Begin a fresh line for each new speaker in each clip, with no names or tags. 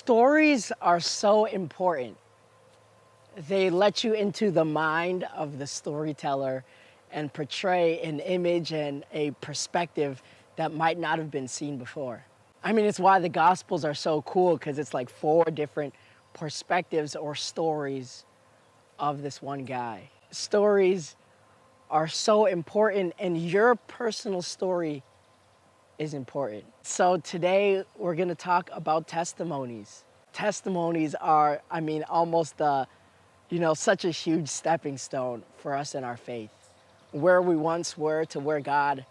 Stories are so important. They let you into the mind of the storyteller and portray an image and a perspective that might not have been seen before. I mean, it's why the Gospels are so cool because it's like four different perspectives or stories of this one guy. Stories are so important, and your personal story is important. So today we're going to talk about testimonies. Testimonies are, almost such a huge stepping stone for us in our faith. Where we once were to where God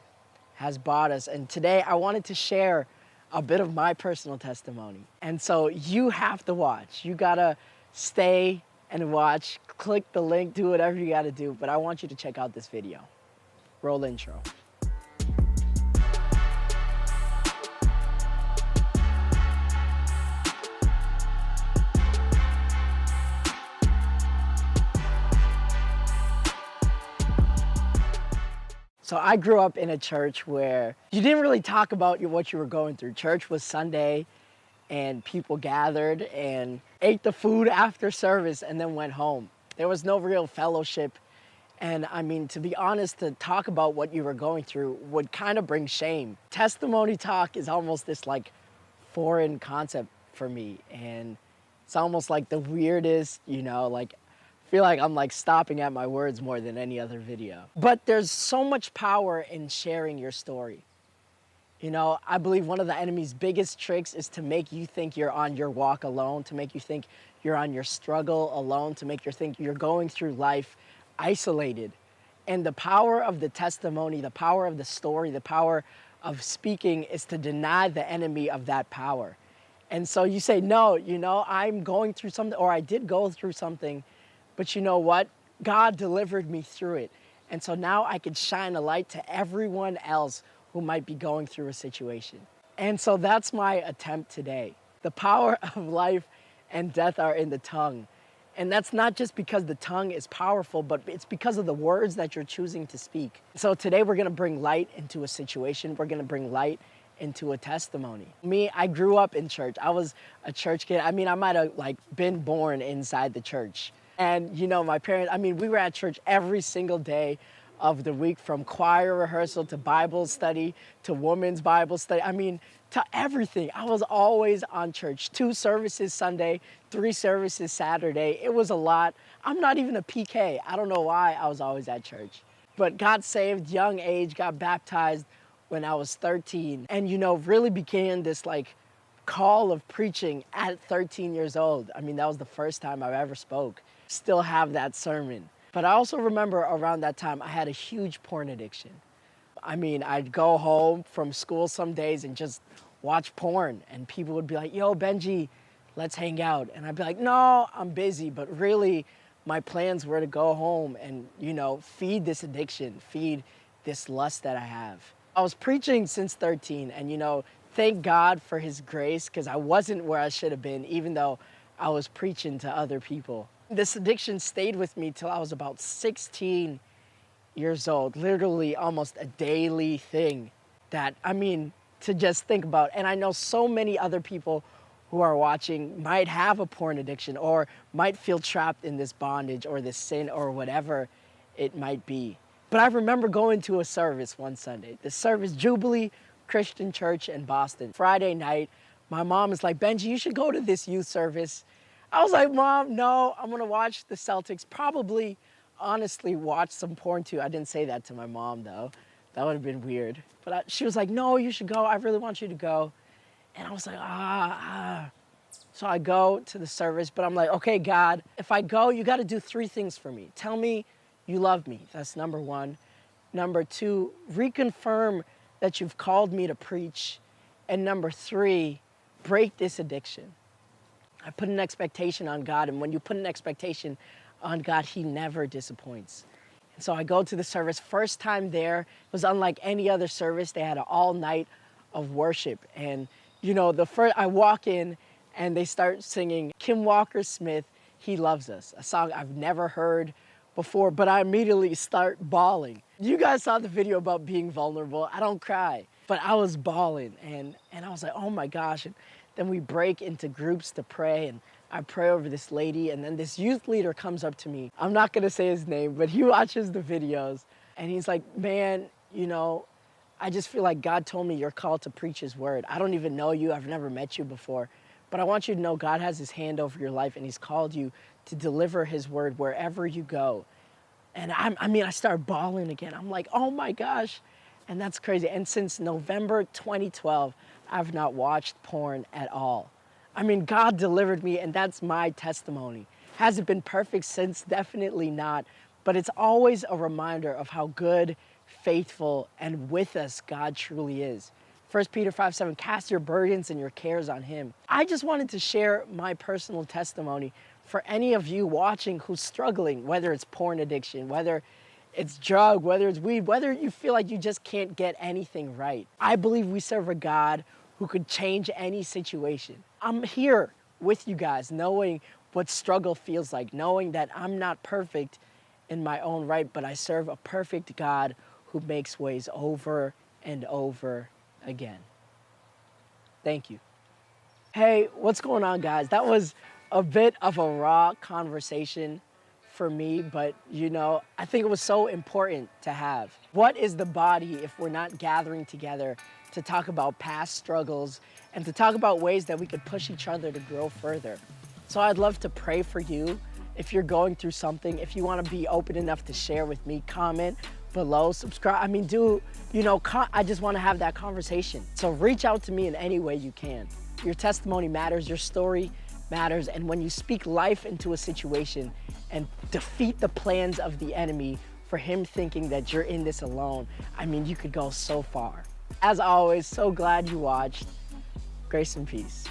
has brought us. And today I wanted to share a bit of my personal testimony. And so you have to watch. You gotta stay and watch, click the link, do whatever you gotta do. But I want you to check out this video. Roll intro. So I grew up in a church where you didn't really talk about what you were going through. Church was Sunday and people gathered and ate the food after service and then went home. There was no real fellowship. And to be honest, to talk about what you were going through would kind of bring shame. Testimony talk is almost this like foreign concept for me. And it's almost like the weirdest, I feel like I'm like stopping at my words more than any other video. But there's so much power in sharing your story. I believe one of the enemy's biggest tricks is to make you think you're on your walk alone, to make you think you're on your struggle alone, to make you think you're going through life isolated. And the power of the testimony, the power of the story, the power of speaking is to deny the enemy of that power. And so you say, no, I'm going through something, or I did go through something, but you know what? God delivered me through it. And so now I can shine a light to everyone else who might be going through a situation. And so that's my attempt today. The power of life and death are in the tongue. And that's not just because the tongue is powerful, but it's because of the words that you're choosing to speak. So today we're gonna bring light into a situation. We're gonna bring light into a testimony. Me, I grew up in church. I was a church kid. I might have been born inside the church. And my parents, we were at church every single day of the week, from choir rehearsal to Bible study to women's Bible study. To everything. I was always on church. 2 services Sunday, 3 services Saturday. It was a lot. I'm not even a PK. I don't know why I was always at church. But got saved young age, got baptized when I was 13. And really began this call of preaching at 13 years old. That was the first time I ever spoke. Still have that sermon. But I also remember around that time, I had a huge porn addiction. I'd go home from school some days and just watch porn, and people would be like, yo, Benji, let's hang out. And I'd be like, no, I'm busy. But really, my plans were to go home and, feed this addiction, feed this lust that I have. I was preaching since 13, and, thank God for his grace, because I wasn't where I should have been, even though I was preaching to other people. This addiction stayed with me till I was about 16 years old, literally almost a daily thing that, to just think about. And I know so many other people who are watching might have a porn addiction or might feel trapped in this bondage or this sin or whatever it might be. But I remember going to a service one Sunday, the service, Jubilee Christian Church in Boston. Friday night, my mom is like, Benji, you should go to this youth service. I was like, Mom, no, I'm gonna watch the Celtics. Probably, honestly, watch some porn too. I didn't say that to my mom though. That would have been weird. But she was like, no, you should go. I really want you to go. And I was like, So I go to the service, but I'm like, okay, God, if I go, you gotta do 3 things for me. Tell me you love me. That's number 1. Number 2, reconfirm that you've called me to preach. And number 3, break this addiction. I put an expectation on God, and when you put an expectation on God, he never disappoints. And so I go to the service. First time there, it was unlike any other service. They had an all night of worship. And I walk in and they start singing Kim Walker-Smith, He Loves Us, a song I've never heard before, but I immediately start bawling. You guys saw the video about being vulnerable. I don't cry, but I was bawling, and I was like, oh my gosh. And Then we break into groups to pray, and I pray over this lady, and then this youth leader comes up to me. I'm not gonna say his name, but he watches the videos, and he's like, man, you know, I just feel like God told me you're called to preach his word. I don't even know you, I've never met you before, but I want you to know God has his hand over your life, and he's called you to deliver his word wherever you go. And I start bawling again. I'm like, oh my gosh. And that's crazy. And since November 2012, I've not watched porn at all. I mean, God delivered me, and that's my testimony. Has it been perfect since? Definitely not. But it's always a reminder of how good, faithful, and with us God truly is. 1 Peter 5:7, cast your burdens and your cares on him. I just wanted to share my personal testimony for any of you watching who's struggling, whether it's porn addiction, whether it's drug, whether it's weed, whether you feel like you just can't get anything right. I believe we serve a God who could change any situation. I'm here with you guys, knowing what struggle feels like, knowing that I'm not perfect in my own right, but I serve a perfect God who makes ways over and over again. Thank you. Hey, what's going on, guys? That was a bit of a raw conversation for me, but you know, I think it was so important to have. What is the body if we're not gathering together to talk about past struggles and to talk about ways that we could push each other to grow further? So I'd love to pray for you. If you're going through something, if you want to be open enough to share with me, comment below, subscribe. I mean, I just want to have that conversation. So reach out to me in any way you can. Your testimony matters, your story matters, and when you speak life into a situation and defeat the plans of the enemy for him thinking that you're in this alone, I mean, you could go so far. As always, so glad you watched. Grace and peace.